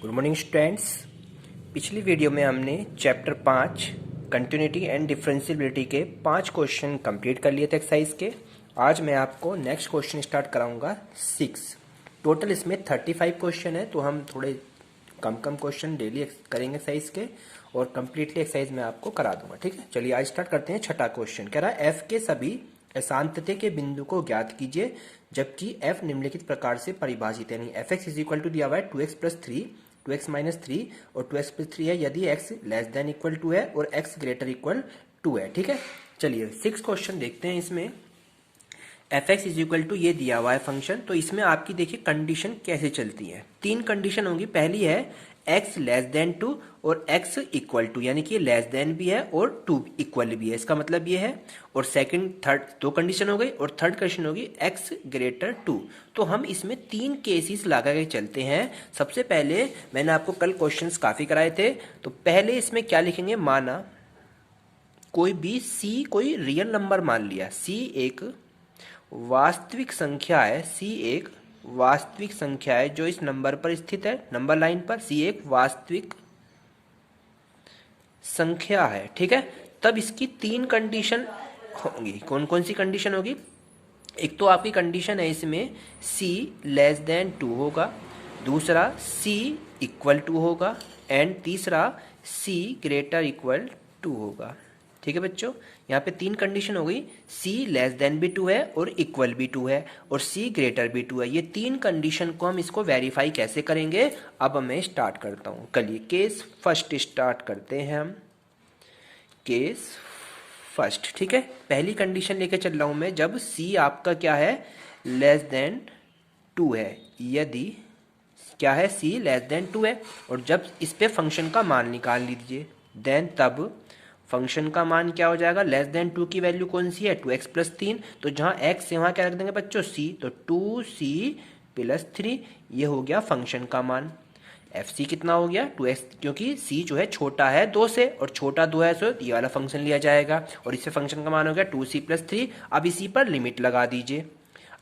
Good morning students. पिछली video में हमने चैप्टर 5 कंटिन्यूटी एंड डिफरेंशियबिलिटी के 5 क्वेश्चन कंप्लीट कर लिए थे एक्सरसाइज के। आज मैं आपको नेक्स्ट क्वेश्चन स्टार्ट कराऊंगा 6। टोटल इसमें 35 क्वेश्चन है, तो हम थोड़े कम क्वेश्चन डेली करेंगे एक्सरसाइज के और कंप्लीटली एक्सरसाइज में आपको करा दूंगा। ठीक है, चलिए आज स्टार्ट करते हैं। छठा क्वेश्चन कह रहा है एफ के सभी अशांतते के बिंदु को ज्ञात कीजिए जबकि एफ निम्नलिखित प्रकार से परिभाषित है। यानी f x is equal to दिया हुआ है 2x प्लस 3, 2x माइनस 3 और 2x प्लस 3 है यदि x less than equal to है और x ग्रेटर इक्वल टू है। ठीक है, चलिए 6 क्वेश्चन देखते हैं। इसमें f x is equal to ये दिया हुआ है फंक्शन, तो इसमें आपकी देखिए कंडीशन कैसे चलती है। 3 कंडीशन होगी। पहली है x लेस देन 2 और x इक्वल टू, यानी कि लेस देन भी है और 2 इक्वल भी है, इसका मतलब ये है। और सेकंड थर्ड 2 कंडीशन हो गई और थर्ड कंडीशन होगी x ग्रेटर 2। तो हम इसमें 3 केसेस लगा के चलते हैं। सबसे पहले मैंने आपको कल क्वेश्चंस काफी कराए थे, तो पहले इसमें क्या लिखेंगे, माना कोई भी c कोई रियल नंबर मान लिया, c एक वास्तविक संख्या है, c एक वास्तविक संख्या है जो इस नंबर पर स्थित है, नंबर लाइन पर c एक वास्तविक संख्या है। ठीक है, तब इसकी 3 कंडीशन होंगी। कौन कौन सी कंडीशन होगी? एक तो आपकी कंडीशन है इसमें c लेस देन 2 होगा, दूसरा c इक्वल टू होगा एंड तीसरा c ग्रेटर इक्वल टू होगा। ठीक है बच्चों, यहाँ पे 3 कंडीशन हो गई। c लेस देन भी 2 है और इक्वल भी 2 है और c ग्रेटर भी 2 है। ये 3 कंडीशन को हम इसको वेरीफाई कैसे करेंगे, अब मैं स्टार्ट करता हूँ। कलिए केस फर्स्ट स्टार्ट करते हैं हम। केस फर्स्ट, ठीक है, पहली कंडीशन लेके चल रहा हूँ मैं। जब c आपका क्या है, लेस देन 2 है, यदि क्या है c लेस देन 2 है और जब इस पे फंक्शन का मान निकाल लीजिए, देन तब फंक्शन का मान क्या हो जाएगा, लेस देन 2 की वैल्यू कौन सी है, 2x प्लस 3। तो जहां x है वहां क्या रख देंगे बच्चों, c, तो 2c प्लस 3, ये हो गया फंक्शन का मान। fc कितना हो गया, 2x, क्योंकि c जो है छोटा है 2 से और छोटा 2 है, सो ये वाला फंक्शन लिया जाएगा और इससे फंक्शन का मान हो गया 2c प्लस 3। अब इसी पर लिमिट लगा दीजिए।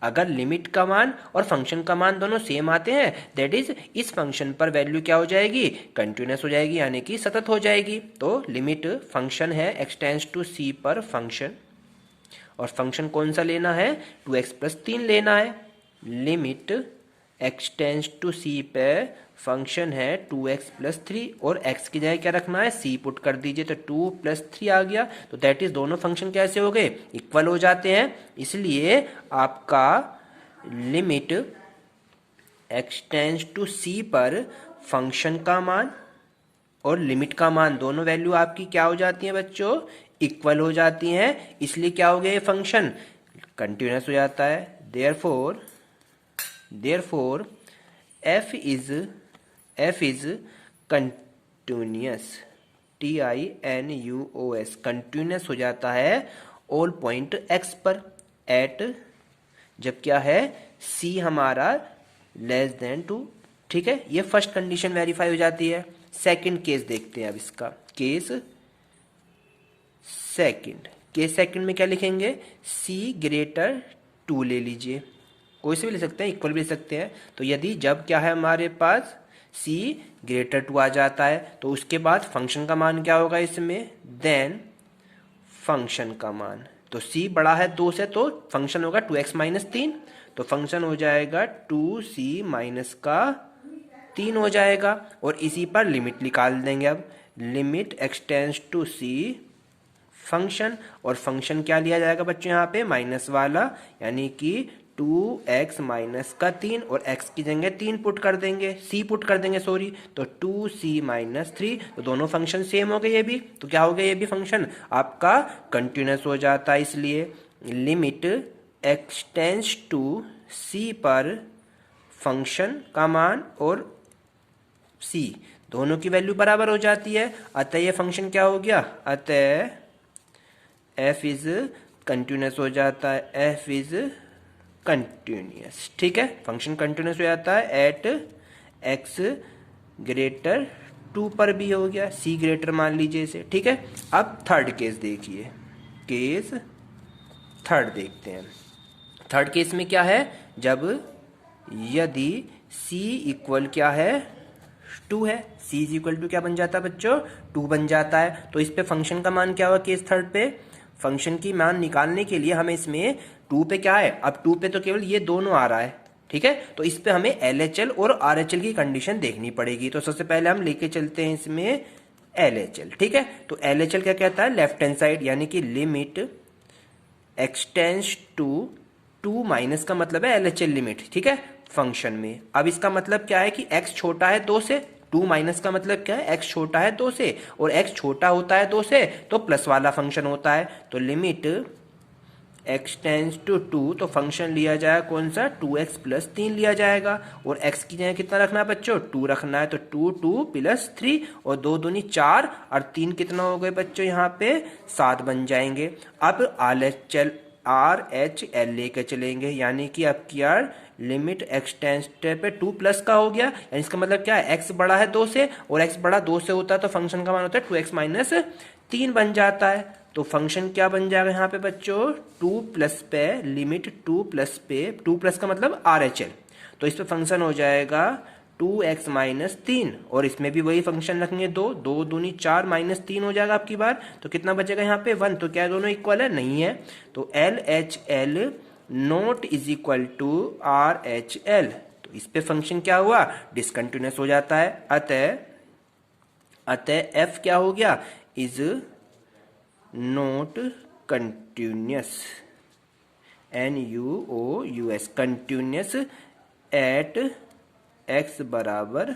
अगर लिमिट का मान और फंक्शन का मान दोनों सेम आते हैं, दैट इज इस फंक्शन पर वैल्यू क्या हो जाएगी, कंटिन्यूअस हो जाएगी, यानी कि सतत हो जाएगी। तो लिमिट फंक्शन है x टेंड्स टू c पर फंक्शन, और फंक्शन कौन सा लेना है, 2x प्लस 3 लेना है। Limit x tends to c पे फंक्शन है 2x प्लस 3 और x की जगह क्या रखना है, c पुट कर दीजिए, तो 2 प्लस 3 आ गया। तो दैट इज दोनों फंक्शन कैसे हो गए, इक्वल हो जाते हैं। इसलिए आपका limit x tends to c पर फंक्शन का मान और लिमिट का मान दोनों वैल्यू आपकी क्या हो जाती है बच्चों, इक्वल हो जाती हैं। इसलिए क्या हो गया, ये फंक्शन कंटिन्यूअस हो जाता है। Therefore f is continuous, TINUOS, continuous हो जाता है ऑल पॉइंट x पर एट, जब क्या है c हमारा लेस देन 2। ठीक है, ये फर्स्ट कंडीशन वेरीफाई हो जाती है। सेकंड केस देखते हैं अब इसका। केस सेकंड में क्या लिखेंगे, c ग्रेटर 2 ले लीजिए, कोई से भी ले सकते हैं, इक्वल भी ले सकते हैं। तो यदि जब क्या है हमारे पास c ग्रेटर 2 आ जाता है, तो उसके बाद फंक्शन का मान क्या होगा इसमें, देन फंक्शन का मान, तो c बड़ा है 2 से, तो फंक्शन होगा 2x माइनस 3, तो फंक्शन हो जाएगा 2c माइनस का 3 हो जाएगा और इसी पर लिमिट निकाल देंगे। अब limit x tends to c function, और फंक्शन क्या लिया जाएगा बच्चों यहाँ पे, माइनस वाला, यानी कि 2x माइनस का 3 और x की जगह 3 पुट कर देंगे, c पुट कर देंगे सॉरी, तो 2c माइनस 3। तो दोनों फंक्शन सेम हो गए ये भी, तो क्या हो गया, ये भी फंक्शन आपका कंटिन्यूअस हो जाता है। इसलिए limit x tends to c पर फंक्शन का मान और c दोनों की वैल्यू बराबर हो जाती है। अतः ये फंक्शन क्या हो गया, अतः f इज कंटिन्यूअस हो जाता है, f इज कंटिन्यूअस। ठीक है, फंक्शन कंटिन्यूअस हो जाता है एट x ग्रेटर 2 पर भी हो गया, c ग्रेटर मान लीजिए इसे। ठीक है, अब थर्ड केस देखिए, केस थर्ड देखते हैं। थर्ड केस में क्या है, जब यदि c इक्वल क्या है 2 है, c इज इक्वल टू क्या बन जाता है बच्चों, 2 बन जाता है। तो इस पे फंक्शन का मान क्या होगा केस थर्ड पे, फंक्शन की मान निकालने के लिए हमें इसमें 2 पे क्या है, अब 2 पे तो केवल ये दोनों आ रहा है, ठीक है। तो इस पे हमें LHL और RHL की कंडीशन देखनी पड़ेगी। तो सबसे पहले हम लेके चलते हैं इसमें LHL, ठीक है। तो LHL क्या कहता है, लेफ्ट हैंड साइड, यानी कि लिमिट एक्सटेंड्स टू 2 माइनस का मतलब है LHL लिमिट, ठीक है, फंक्शन में। अब इसका मतलब क्या है कि x छोटा है 2 से, 2 माइनस का मतलब क्या है, x छोटा है 2 से, और x छोटा होता है 2 से तो प्लस वाला फंक्शन होता है। तो लिमिट एक्सटेंड्स टू 2, तो फंक्शन लिया जाएगा कौन सा, 2x प्लस 3 लिया जाएगा, और x की जगह कितना रखना है बच्चों, 2 रखना है। तो 2 प्लस 3 और 2 दूनी 4 और 3 कितना हो गए बच्चों, यहाँ पे 7 बन जाएंगे। अब RHL लेके चलेंगे, यानी कि अब क्या, लिमिट एक्सटेंस पे 2 प्लस का हो गया, यानी इसका मतलब क्या है, x बड़ा है 2 से, और x बड़ा 2 से होता है तो फंक्शन का मान होता है 2x माइनस 3 बन जाता है। तो फंक्शन क्या बन जाएगा यहाँ पे बच्चों, 2 प्लस पे लिमिट 2 प्लस पे, 2 प्लस का मतलब RHL, तो इस पे फंक्शन हो जाएगा 2x माइनस 3, और इसमें भी वही फंक्शन रखेंगे 2, 2 दूनी 4 माइनस 3 हो जाएगा आपकी बार। तो कितना बचेगा यहाँ पे 1, तो क्या दोनों इक्वल है, नहीं है। तो LHL not is equal to RHL, तो इस पे फंक्शन क्या हुआ, डिसकंटिन्यूअस हो जाता है। अतः f क्या हो गया, is not continuous, NUOUS, continuous at x बराबर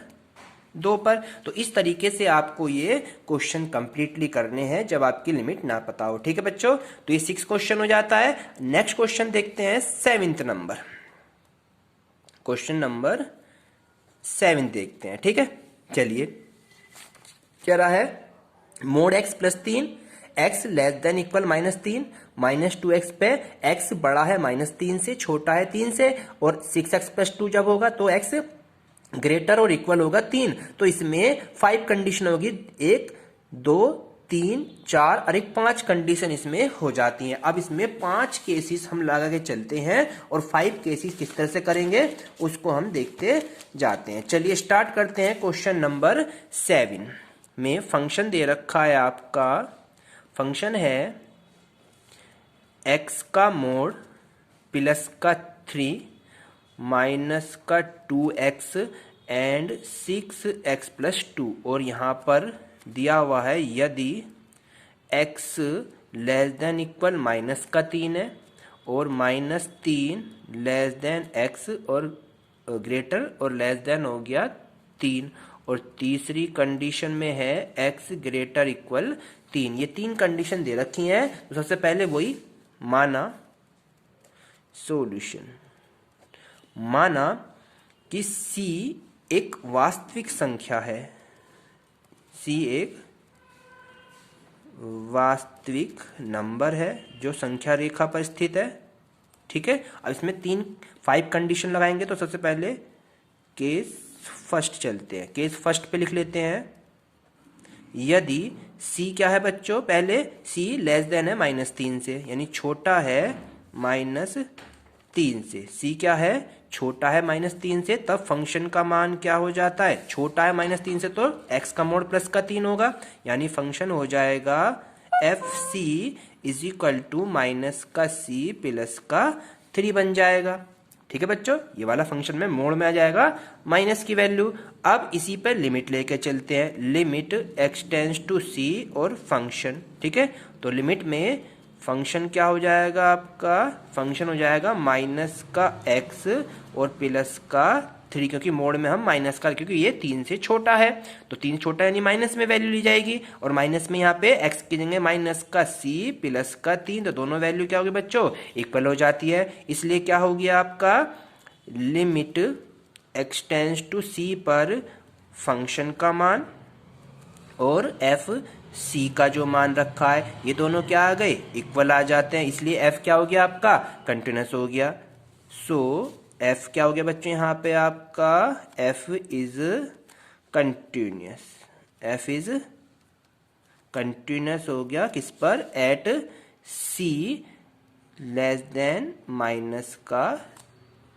2 पर। तो इस तरीके से आपको ये क्वेश्चन कंप्लीटली करने हैं जब आपकी लिमिट ना पता हो, ठीक है बच्चों। तो ये 6 क्वेश्चन हो जाता है। नेक्स्ट क्वेश्चन देखते हैं 7th नंबर, क्वेश्चन नंबर 7 देखते हैं, ठीक है। चलिए क्या रहा है, mode x plus 3, x less than equal minus 3, minus 2x पे x बड़ा है माइनस 3 से, छोटा है 3 से, और 6x प्लस 2 जब होगा तो x ग्रेटर और इक्वल होगा 3। तो इसमें 5 कंडीशन होगी, 1 2 3 4 और एक 5 कंडीशन इसमें हो जाती हैं। अब इसमें 5 केसेस हम लगा के चलते हैं और 5 केसेस किस तरह से करेंगे उसको हम देखते जाते हैं। चलिए स्टार्ट करते हैं। क्वेश्चन नंबर 7 में फंक्शन दे रखा है आपका, फंक्शन है x का मोड प्लस का 3 माइनस का 2x एंड 6x प्लस 2, और यहाँ पर दिया हुआ है यदि x less than equal minus का 3 है और माइनस 3 लेस देन x और ग्रेटर और लेस देन हो गया 3, और तीसरी कंडीशन में है x ग्रेटर इक्वल 3। ये 3 कंडीशन दे रखी हैं। तो सबसे पहले वही माना सॉल्यूशन, माना कि c एक वास्तविक संख्या है, c एक वास्तविक नंबर है जो संख्या रेखा पर स्थित है, ठीक है। अब इसमें 5 कंडीशन लगाएंगे। तो सबसे पहले केस फर्स्ट चलते हैं, केस फर्स्ट पे लिख लेते हैं। यदि c क्या है बच्चों, पहले c लेस देन है माइनस 3 से, यानी छोटा है माइनस 3 से, c क्या है, छोटा है माइनस 3 से, तब फंक्शन का मान क्या हो जाता है, छोटा है माइनस 3 से तो x का मोड प्लस का 3 होगा, यानी फंक्शन हो जाएगा fc is equal to minus का c प्लस का 3 बन जाएगा, ठीक है बच्चों। ये वाला फंक्शन में मोड में आ जाएगा माइनस की वैल्यू। अब इसी पर लिमिट लेके चलते हैं, लिमिट एक्सटेंड्स टू c और फंक्शन, ठीक है। तो लिमिट में फंक्शन क्या हो जाएगा आपका, फंक्शन हो जाएगा माइनस का x और प्लस का 3, क्योंकि मोड में हम माइनस का, क्योंकि ये 3 से छोटा है तो 3 छोटा यानी माइनस में वैल्यू ली जाएगी, और माइनस में यहाँ पे x की जगह माइनस का c प्लस का 3, तो दोनों वैल्यू क्या होगी बच्चों, इक्वल हो जाती है। इसलिए क्या हो गया आपका, लिमिट एक्सटेंड्स टू c पर फंक्शन का मान और f c का जो मान रखा है, ये दोनों क्या आ गए, इक्वल आ जाते हैं, इसलिए f क्या हो गया आपका, कंटिन्यूअस हो गया। सो f क्या हो गया बच्चों यहाँ पे आपका, f is continuous, f is continuous हो गया किस पर, at c less than minus का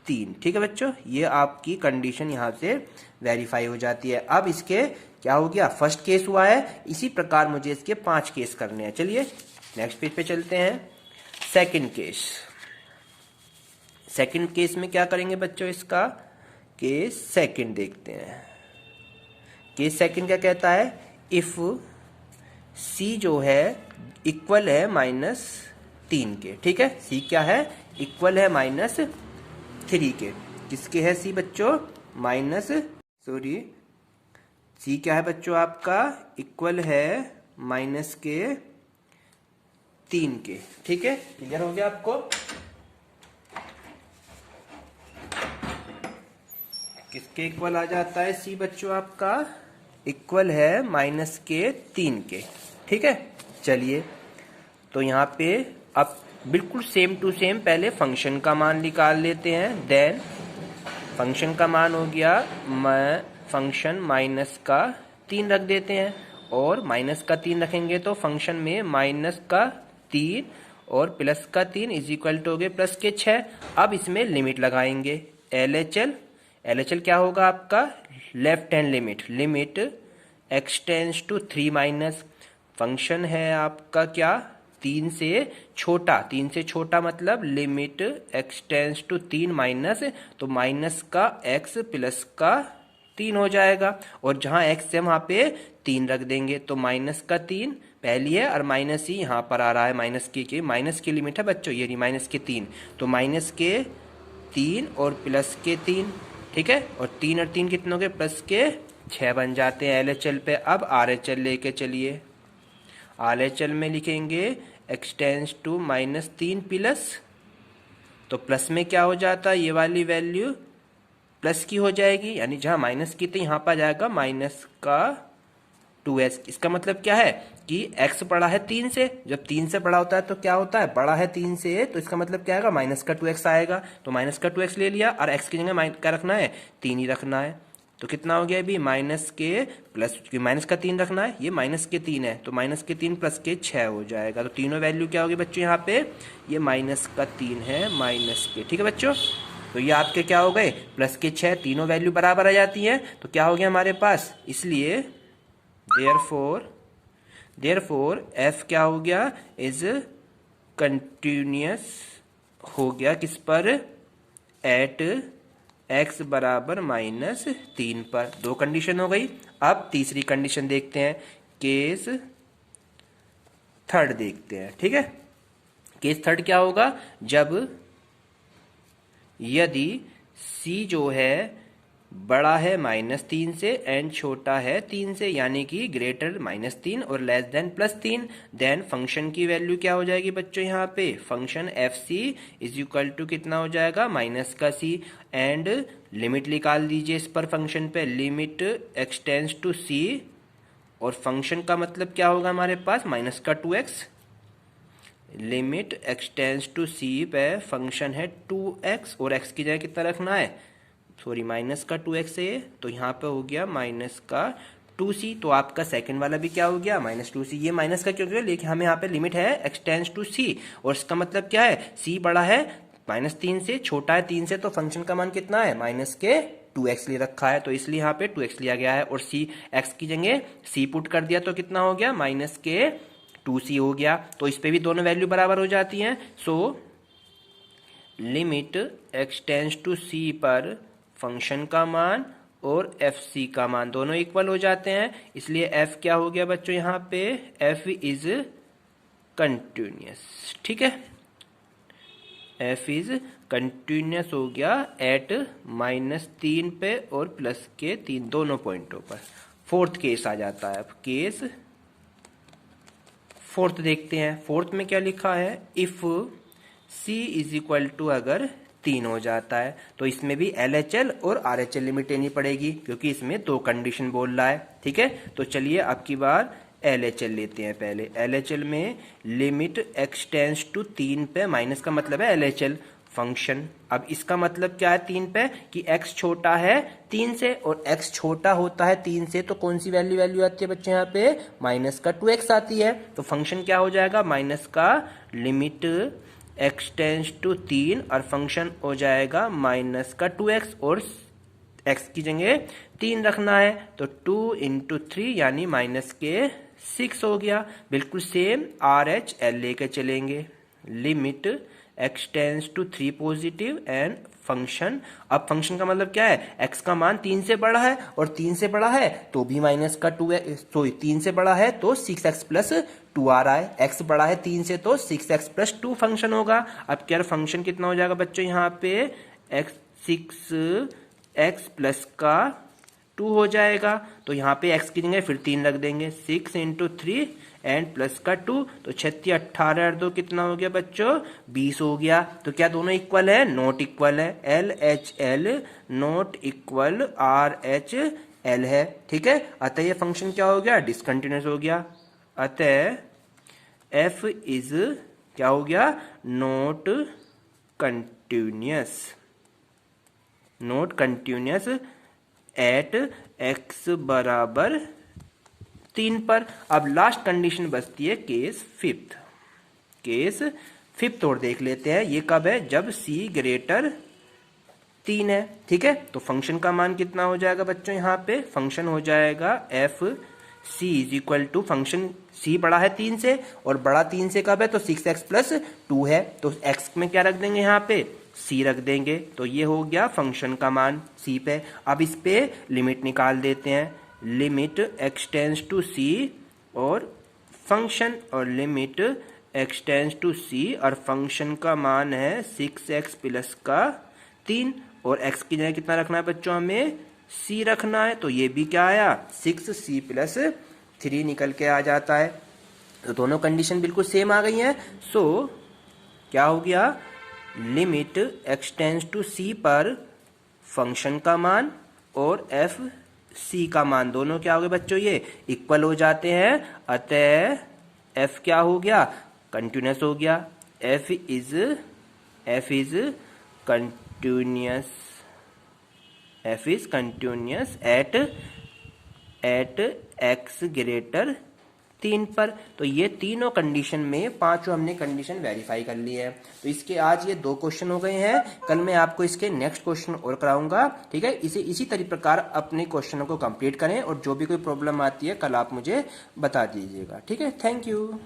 3। ठीक है बच्चों, ये आपकी कंडीशन यहाँ से वेरीफाई हो जाती है। अब इसके क्या हो गया, फर्स्ट केस हुआ है, इसी प्रकार मुझे इसके 5 केस करने हैं। चलिए नेक्स्ट पेज पे चलते हैं। सेकंड केस, सेकंड केस में क्या करेंगे बच्चों, इसका केस सेकंड देखते हैं। केस सेकंड क्या कहता है, इफ सी जो है इक्वल है -3 के। ठीक है, सी क्या है, इक्वल है -3 के। किसके है सी बच्चों, सी क्या है बच्चों आपका, इक्वल है -3 के। ठीक है, क्लियर हो गया आपको। किसके इक्वल आ जाता है सी बच्चों आपका, इक्वल है -3 के। ठीक है, चलिए तो यहाँ पे अब बिल्कुल सेम टू सेम पहले फंक्शन का मान निकाल लेते हैं। देन फंक्शन का मान हो गया, फंक्शन -3 रख देते हैं, और -3 रखेंगे तो फंक्शन में -3 और +3 इज इक्वल टू हो गए +6। अब इसमें लिमिट लगाएंगे, LHL क्या होगा आपका, left hand limit x tends to 3 function है आपका क्या, 3 से छोटा मतलब लिमिट x टेंस टू 3 तो माइनस का x प्लस का 3 हो जाएगा, और जहां x है वहां पे 3 रख देंगे तो -3 पहली है, और माइनस ही यहाँ पर आ रहा है, माइनस की लिमिट है बच्चों, ये -3 तो -3 और +3। ठीक है, और 3 और 3 कितने हो गए, +6 बन जाते हैं LHL पे। अब RHL लेके चलिए, RHL में लिखेंगे x टेंस टू -3 प्लस, तो प्लस में क्या हो जाता है, ये वाली वैल्यू प्लस की हो जाएगी, यानी जहां माइनस की थी यहाँ पर जाएगा -2x। इसका मतलब क्या है कि x बड़ा है 3 से, जब 3 से बड़ा होता है तो क्या होता है, बड़ा है 3 से, तो इसका मतलब क्या आएगा, -2x आएगा। तो -2x ले लिया, और x की जगह क्या रखना है, 3 ही रखना है। तो कितना हो गया अभी, माइनस के प्लस, -3 रखना है, ये -3 है, तो -3 + 6 हो जाएगा। तो तीनों वैल्यू क्या होगी बच्चों यहाँ पे, ये -3 है, -। ठीक है बच्चों, तो ये आपके क्या हो गए, +6, तीनों वैल्यू बराबर आ जाती है, तो क्या हो गया हमारे पास, इसलिए देयरफॉर f क्या हो गया, इज कंटिन्यूअस हो गया किस पर, एट x बराबर -3 पर। 2 कंडीशन हो गई। अब तीसरी कंडीशन देखते हैं, केस थर्ड देखते हैं। ठीक है, केस थर्ड क्या होगा, जब यदि c जो है बड़ा है -3 से एंड छोटा है 3 से, यानी कि ग्रेटर -3 और लेस देन +3, देन फंक्शन की वैल्यू क्या हो जाएगी बच्चों, यहाँ पे function fc is equal to कितना हो जाएगा, -c, एंड लिमिट निकाल दीजिए इस पर, फंक्शन पे limit x tends to c, और फंक्शन का मतलब क्या होगा हमारे पास, -2x, limit x tends to c पे फंक्शन है 2x, और x की जगह कितना रखना है, -2x है, तो यहाँ पे हो गया -2c। तो आपका सेकंड वाला भी क्या हो गया, -2c। ये माइनस का क्यों, लेकिन हमें यहाँ पे लिमिट है x टेंस टू c, और इसका मतलब क्या है, c बड़ा है -3 से, छोटा है 3 से, तो फंक्शन का मान कितना है, -2x ले रखा है, तो इसलिए यहाँ पे 2x लिया गया है, और x की जगह c पुट कर दिया तो कितना हो गया, -2c हो गया। तो इस पे भी दोनों वैल्यू बराबर हो जाती हैं। So limit x tends to c पर फंक्शन का मान और fc का मान दोनों इक्वल हो जाते हैं, इसलिए f क्या हो गया बच्चों, यहाँ पे f इज कंटिन्यूअस। ठीक है, f इज कंटिन्यूअस हो गया एट -3 पे और +3 दोनों पॉइंटों पर। फोर्थ केस आ जाता है, अब केस फोर्थ देखते हैं। फोर्थ में क्या लिखा है, if c is equal to अगर 3 हो जाता है, तो इसमें भी LHL और RHL लिमिट लेनी पड़ेगी, क्योंकि इसमें 2 कंडीशन बोल रहा है। ठीक है, तो चलिए अब की बार LHL लेते हैं। पहले LHL में लिमिट x टेंस टू 3 पे, माइनस का मतलब है LHL फंक्शन। अब इसका मतलब क्या है 3 पे, कि x छोटा है 3 से, और x छोटा होता है 3 से, तो कौन सी वैल्यू आती है बच्चे यहाँ पे, -2x आती है। तो फंक्शन क्या हो जाएगा, माइनस का लिमिट x टेंस टू 3 और फंक्शन हो जाएगा माइनस का 2x और x की जगह 3 रखना है तो 2 इंटू 3 यानी माइनस के 6 हो गया। बिल्कुल सेम RHL लेके चलेंगे। Limit x tends to 3 positive and function, अब फंक्शन का मतलब क्या है, x का मान 3 से बड़ा है और 3 से बड़ा है तो भी माइनस का 2 है, तो 3 से बड़ा है तो 6x प्लस 2 आ रहा है, x बड़ा है 3 से तो 6x प्लस 2 फंक्शन होगा। अब क्या फंक्शन कितना हो जाएगा बच्चों, यहाँ पे x प्लस का 2 हो जाएगा तो यहाँ पे x की जगह फिर 3 रख देंगे, 6 इंटू 3 एंड प्लस का 2 तो 36 18 और 2 कितना हो गया बच्चों 20 हो गया। तो क्या दोनों इक्वल है, नॉट इक्वल है, LHL नॉट इक्वल RHL है। ठीक है, अतः ये फंक्शन क्या हो गया, डिसकंटिन्यूअस हो गया। अतः f इज क्या हो गया, not continuous, not continuous at x बराबर 3 पर। अब लास्ट कंडीशन बचती है केस फिफ्थ। केस फिफ्थ और देख लेते हैं, ये कब है, जब c ग्रेटर 3 है। ठीक है, तो फंक्शन का मान कितना हो जाएगा बच्चों, यहाँ पे फंक्शन हो जाएगा f c is equal to, function c बड़ा है 3 से और बड़ा 3 से कब है तो 6x प्लस 2 है, तो x में क्या रख देंगे, यहाँ पे c रख देंगे, तो ये हो गया फंक्शन का मान c पे। अब इस पे लिमिट निकाल देते हैं, limit x tends to c और फंक्शन, और limit x tends to c और फंक्शन का मान है 6x प्लस का 3 और x की जगह कितना रखना है बच्चों, हमें c रखना है, तो ये भी क्या आया 6c प्लस 3 निकल के आ जाता है। तो दोनों कंडीशन बिल्कुल सेम आ गई हैं। सो क्या हो गया, limit x tends to c पर फंक्शन का मान और f c का मान दोनों क्या हो गए बच्चों, ये इक्वल हो जाते हैं। अतः f क्या हो गया, कंटिन्यूअस हो गया। f is continuous, f is continuous at x greater 3 पर। तो ये तीनों कंडीशन में पांचों हमने कंडीशन वेरीफाई कर ली है। तो इसके आज ये 2 क्वेश्चन हो गए हैं, कल मैं आपको इसके नेक्स्ट क्वेश्चन और कराऊंगा। ठीक है, इसी प्रकार अपने क्वेश्चनों को कंप्लीट करें और जो भी कोई प्रॉब्लम आती है कल आप मुझे बता दीजिएगा। ठीक है, थैंक यू।